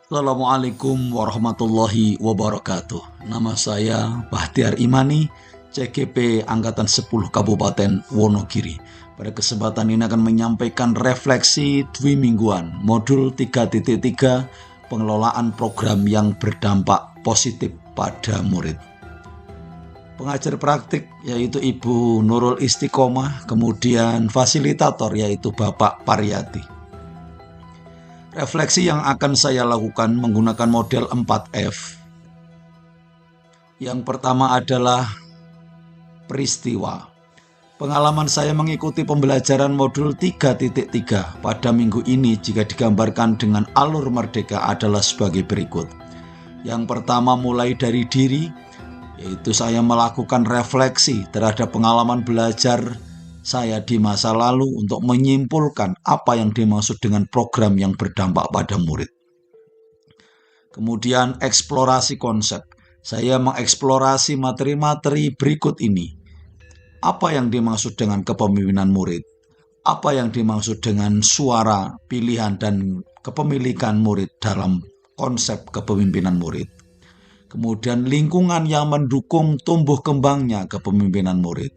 Assalamualaikum warahmatullahi wabarakatuh. Nama saya Bahtiar Imani, CGP Angkatan 10 Kabupaten Wonogiri. Pada kesempatan ini akan menyampaikan refleksi dwi mingguan modul 3.3 pengelolaan program yang berdampak positif pada murid. Pengajar praktik yaitu Ibu Nurul Istiqomah, kemudian fasilitator yaitu Bapak Pariyati. Refleksi yang akan saya lakukan menggunakan model 4F. Yang pertama adalah peristiwa. Pengalaman saya mengikuti pembelajaran modul 3.3 pada minggu ini jika digambarkan dengan alur merdeka adalah sebagai berikut. Yang pertama mulai dari diri, yaitu saya melakukan refleksi terhadap pengalaman belajar saya di masa lalu untuk menyimpulkan apa yang dimaksud dengan program yang berdampak pada murid. Kemudian eksplorasi konsep. Saya mengeksplorasi materi-materi berikut ini. Apa yang dimaksud dengan kepemimpinan murid? Apa yang dimaksud dengan suara, pilihan, dan kepemilikan murid dalam konsep kepemimpinan murid? Kemudian lingkungan yang mendukung tumbuh kembangnya kepemimpinan murid.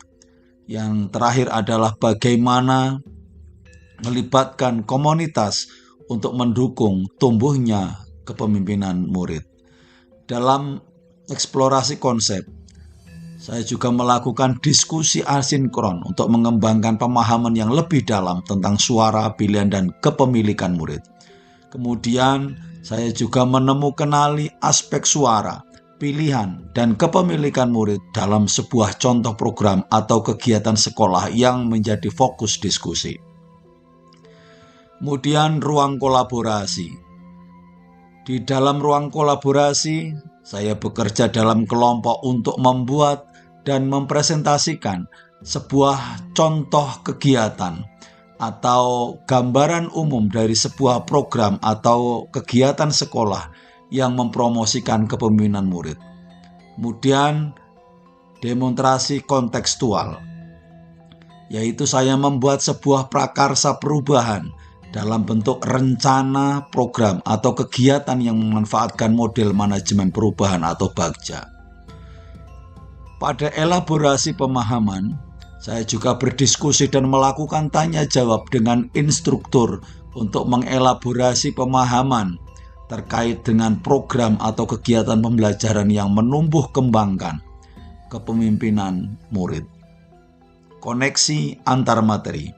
Yang terakhir adalah bagaimana melibatkan komunitas untuk mendukung tumbuhnya kepemimpinan murid. Dalam eksplorasi konsep, saya juga melakukan diskusi asinkron untuk mengembangkan pemahaman yang lebih dalam tentang suara, pilihan, dan kepemilikan murid. Kemudian, saya juga menemukan aspek suara, pilihan, dan kepemilikan murid dalam sebuah contoh program atau kegiatan sekolah yang menjadi fokus diskusi. Kemudian ruang kolaborasi. Di dalam ruang kolaborasi, saya bekerja dalam kelompok untuk membuat dan mempresentasikan sebuah contoh kegiatan atau gambaran umum dari sebuah program atau kegiatan sekolah yang mempromosikan kepemimpinan murid. Kemudian demonstrasi kontekstual, yaitu saya membuat sebuah prakarsa perubahan dalam bentuk rencana program atau kegiatan yang memanfaatkan model manajemen perubahan atau BAGJA. Pada elaborasi pemahaman, saya juga berdiskusi dan melakukan tanya jawab dengan instruktur untuk mengelaborasi pemahaman terkait dengan program atau kegiatan pembelajaran yang menumbuh kembangkan kepemimpinan murid. Koneksi antar materi.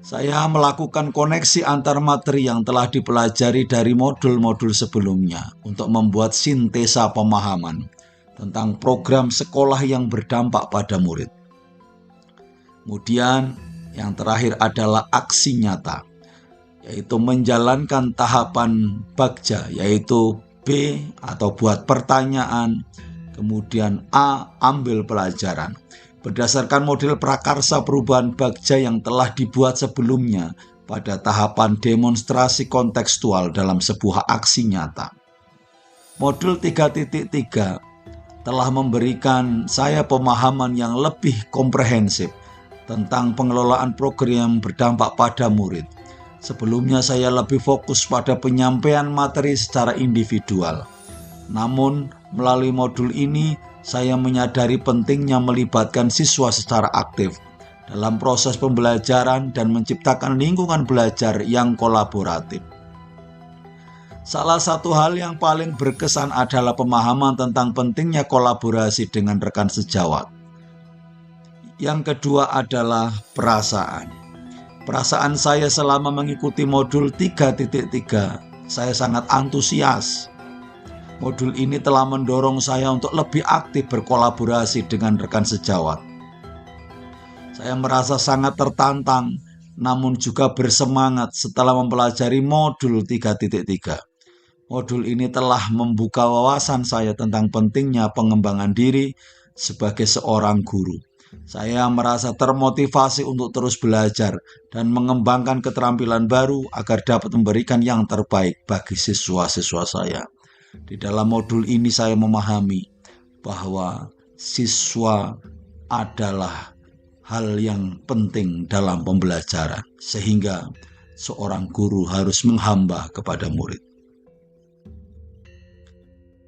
Saya melakukan koneksi antar materi yang telah dipelajari dari modul-modul sebelumnya untuk membuat sintesa pemahaman tentang program sekolah yang berdampak pada murid. Kemudian yang terakhir adalah aksi nyata, yaitu menjalankan tahapan BAGJA, yaitu B atau buat pertanyaan, kemudian A ambil pelajaran. Berdasarkan model prakarsa perubahan BAGJA yang telah dibuat sebelumnya pada tahapan demonstrasi kontekstual dalam sebuah aksi nyata. Modul 3.3 telah memberikan saya pemahaman yang lebih komprehensif tentang pengelolaan program yang berdampak pada murid. Sebelumnya saya lebih fokus pada penyampaian materi secara individual. Namun, melalui modul ini, saya menyadari pentingnya melibatkan siswa secara aktif dalam proses pembelajaran dan menciptakan lingkungan belajar yang kolaboratif. Salah satu hal yang paling berkesan adalah pemahaman tentang pentingnya kolaborasi dengan rekan sejawat. Yang kedua adalah perasaan. Perasaan saya selama mengikuti modul 3.3, saya sangat antusias. Modul ini telah mendorong saya untuk lebih aktif berkolaborasi dengan rekan sejawat. Saya merasa sangat tertantang, namun juga bersemangat setelah mempelajari modul 3.3. Modul ini telah membuka wawasan saya tentang pentingnya pengembangan diri sebagai seorang guru. Saya merasa termotivasi untuk terus belajar dan mengembangkan keterampilan baru agar dapat memberikan yang terbaik bagi siswa-siswa saya. Di dalam modul ini saya memahami bahwa siswa adalah hal yang penting dalam pembelajaran, sehingga seorang guru harus menghamba kepada murid.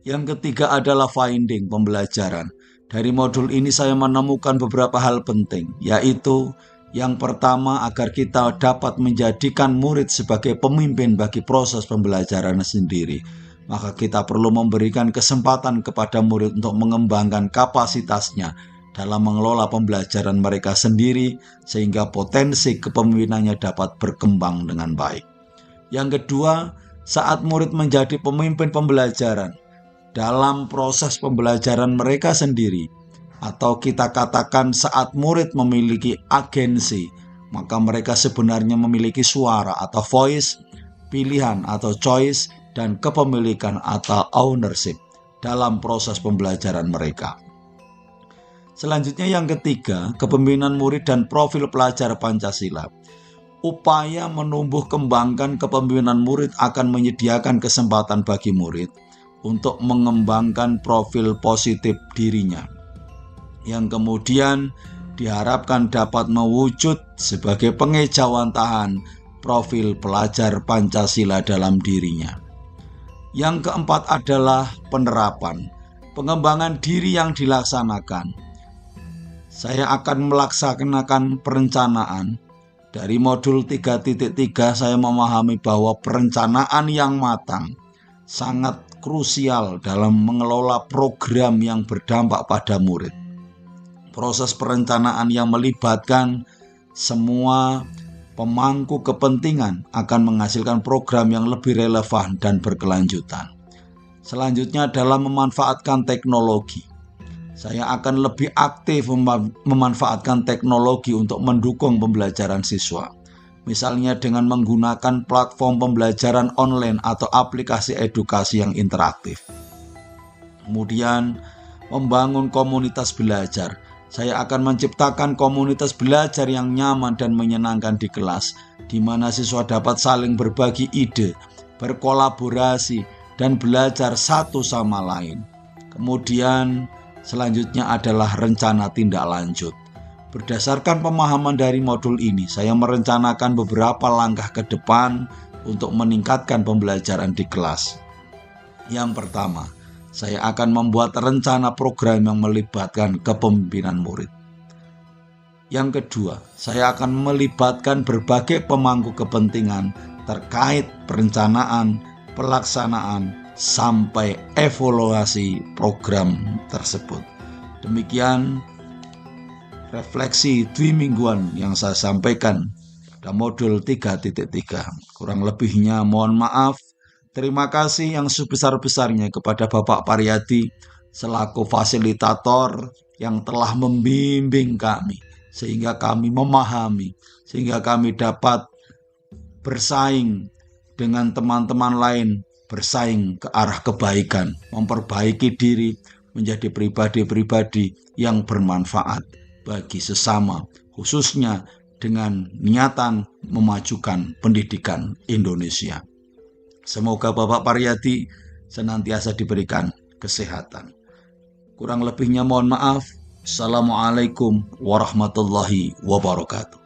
Yang ketiga adalah finding, pembelajaran. Dari modul ini saya menemukan beberapa hal penting, yaitu yang pertama, agar kita dapat menjadikan murid sebagai pemimpin bagi proses pembelajaran sendiri, maka kita perlu memberikan kesempatan kepada murid untuk mengembangkan kapasitasnya dalam mengelola pembelajaran mereka sendiri, sehingga potensi kepemimpinannya dapat berkembang dengan baik. Yang kedua, saat murid menjadi pemimpin pembelajaran dalam proses pembelajaran mereka sendiri, atau kita katakan saat murid memiliki agensi, maka mereka sebenarnya memiliki suara atau voice, pilihan atau choice, dan kepemilikan atau ownership dalam proses pembelajaran mereka. Selanjutnya yang ketiga, kepemimpinan murid dan profil pelajar Pancasila. Upaya menumbuh kembangkan kepemimpinan murid akan menyediakan kesempatan bagi murid untuk mengembangkan profil positif dirinya, yang kemudian diharapkan dapat mewujud sebagai pengejawantahan profil pelajar Pancasila dalam dirinya. Yang keempat adalah penerapan, pengembangan diri yang dilaksanakan. Saya akan melaksanakan perencanaan. Dari modul 3.3 saya memahami bahwa perencanaan yang matang sangat krusial dalam mengelola program yang berdampak pada murid. Proses perencanaan yang melibatkan semua pemangku kepentingan akan menghasilkan program yang lebih relevan dan berkelanjutan. Selanjutnya adalah memanfaatkan teknologi. Saya akan lebih aktif memanfaatkan teknologi untuk mendukung pembelajaran siswa. Misalnya dengan menggunakan platform pembelajaran online atau aplikasi edukasi yang interaktif. Kemudian membangun komunitas belajar. Saya akan menciptakan komunitas belajar yang nyaman dan menyenangkan di kelas, di mana siswa dapat saling berbagi ide, berkolaborasi, dan belajar satu sama lain. Kemudian selanjutnya adalah rencana tindak lanjut. Berdasarkan pemahaman dari modul ini, saya merencanakan beberapa langkah ke depan untuk meningkatkan pembelajaran di kelas. Yang pertama, saya akan membuat rencana program yang melibatkan kepemimpinan murid. Yang kedua, saya akan melibatkan berbagai pemangku kepentingan terkait perencanaan, pelaksanaan, sampai evaluasi program tersebut. Demikian refleksi dwimingguan yang saya sampaikan pada modul 3.3. Kurang lebihnya mohon maaf. Terima kasih yang sebesar-besarnya kepada Bapak Pariyadi selaku fasilitator yang telah membimbing kami, sehingga kami memahami, sehingga kami dapat bersaing dengan teman-teman lain, bersaing ke arah kebaikan, memperbaiki diri menjadi pribadi-pribadi yang bermanfaat bagi sesama, khususnya dengan niatan memajukan pendidikan Indonesia. Semoga Bapak Pariyadi senantiasa diberikan kesehatan. Kurang lebihnya mohon maaf. Assalamualaikum warahmatullahi wabarakatuh.